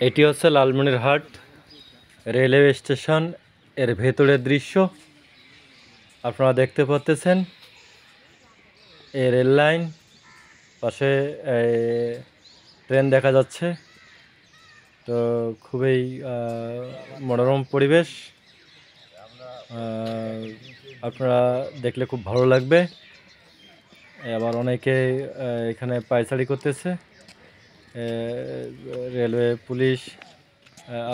এটি হচ্ছে Lalmonirhat railway station এর ভেতরের দৃশ্য। আপনারা দেখতে পাচ্ছেন এই রেল লাইন, পাশে ট্রেন দেখা যাচ্ছে। তো খুবই মনোরম পরিবেশ, আপনারা দেখলে খুব ভালো লাগবে। আবার অনেকে এখানে পায়চারি করতেছে, রেলওয়ে পুলিশ,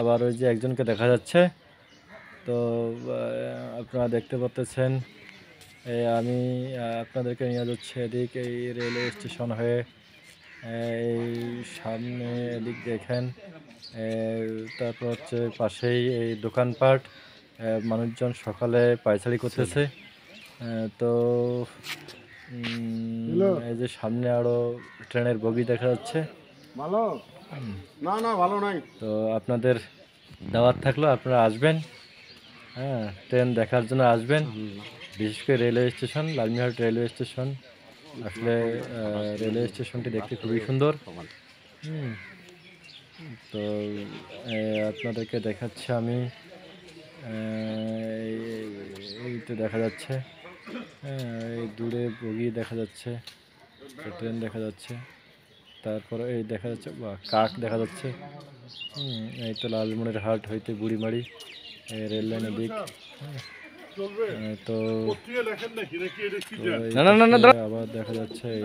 আবার ওই যে একজনকে দেখা যাচ্ছে। তো আপনারা দেখতে পাচ্ছেন আমি আপনাদেরকে নিয়ে যাচ্ছি এদিক, এই রেলওয়ে স্টেশন হয়ে। এই সামনে এদিক দেখেন, তারপর হচ্ছে পাশেই এই দোকানপাট, মানুষজন সকালে পায়চারি করতেছে। তো এই যে সামনে আরো ট্রেনের বগি দেখা যাচ্ছে। ভালো না না ভালো নাই। তো আপনাদের দাওয়াত থাকলো, আপনারা আসবেন, হ্যাঁ, ট্রেন দেখার জন্য আসবেন। বিশেষ করে railway station, Lalmonirhat railway station. আসলে রেলওয়ে স্টেশনটি দেখতে খুবই সুন্দর। তো আপনাদেরকে দেখাচ্ছি আমি, এই তো দেখা যাচ্ছে, এই দূরে বগি দেখা যাচ্ছে, ট্রেন দেখা যাচ্ছে। তারপরে এই দেখা যাচ্ছে কাক দেখা যাচ্ছে। এই তো লালমনিরহাট হইতে বুড়িমারি রেল লাইনের দিক। তো আবার দেখা যাচ্ছে এই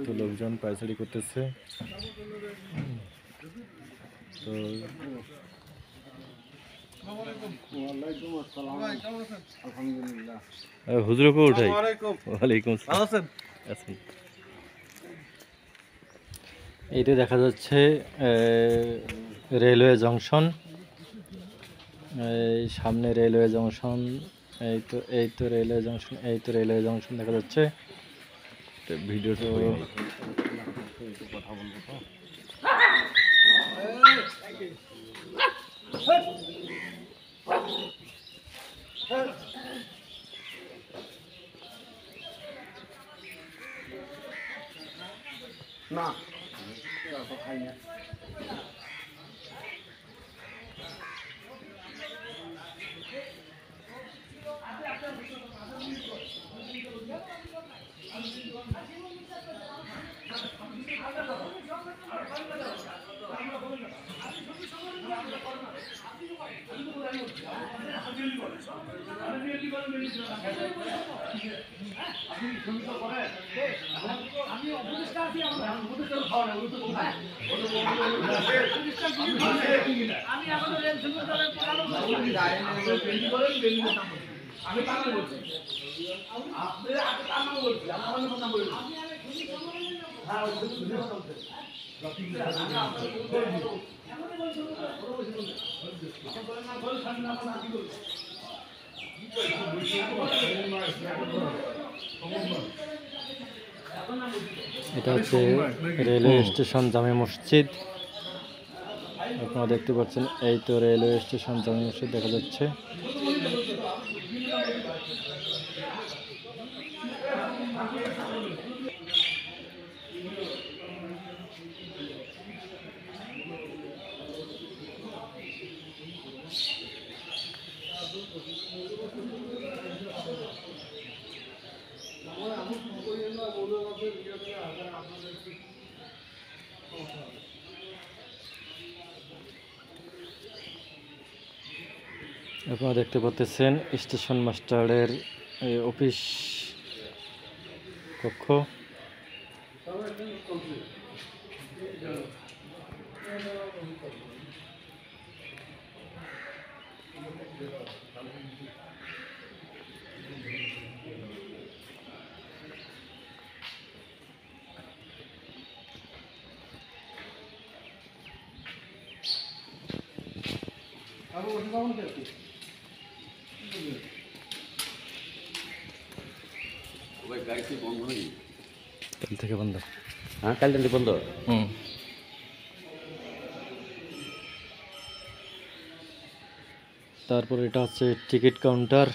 তো লোকজন পায়চারি করতেছে। তো হুজুরকে উঠাই। ওয়ালাইকুম আসসালাম। এইটা দেখা যাচ্ছে রেলওয়ে জংশন। এই সামনে রেলওয়ে জংশন, এই তো রেলওয়ে জংশন, এই তো রেলওয়ে জংশন দেখা যাচ্ছে। ভিডিওটা কথা বলবো তো। না খাই না। এটা হচ্ছে রেলওয়ে স্টেশন জামে মসজিদ। আপনারা দেখতে পাচ্ছেন এই তো রেলওয়ে স্টেশন জামে মসজিদ দেখা যাচ্ছে। আপনারা দেখতে পাচ্ছেন স্টেশন মাস্টারের অফিস কক্ষ। কাল থেকে বন্ধ। হ্যাঁ, কাল থেকে বন্ধ। তারপর এটা হচ্ছে টিকিট কাউন্টার।